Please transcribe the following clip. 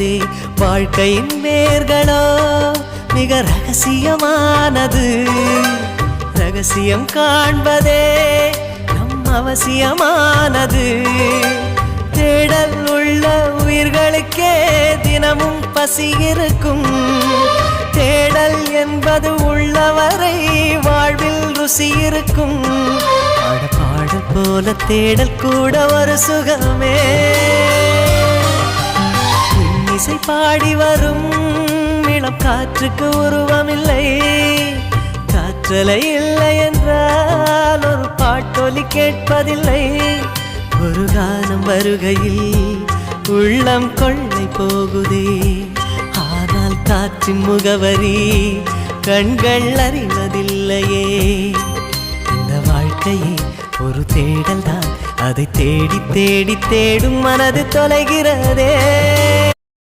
போகுதே. வாழ்க்கையின் வேர்களோ மிக ரகசியமானது. ரகசியம் காண்பதே நம் அவசியமானது. தேடல் உள்ள உயிர்களுக்கே தினமும் பசி இருக்கும். தேடல் என்பது உள்ளவரை வாழ்வில் ருசி இருக்கும். பாடல் போல தேடல் கூட ஒரு சுகமே. இசை பாடி வரும் இளம் காற்றுக்கு உருவமில்லை. காற்றலை இல்லை என்றால் ஒரு பாட்டொலி கேட்பதில்லை. ஒரு காலம் வருகையில் உள்ளம் கொள்ளை போகுதே. ஆனால் காற்றின் முகவரி கண்கள் அறிவதில்லையே. இந்த வாழ்க்கையே ஒரு தேடல் தான். அதை தேடி தேடி தேடும் மனது தொலைகிறதே.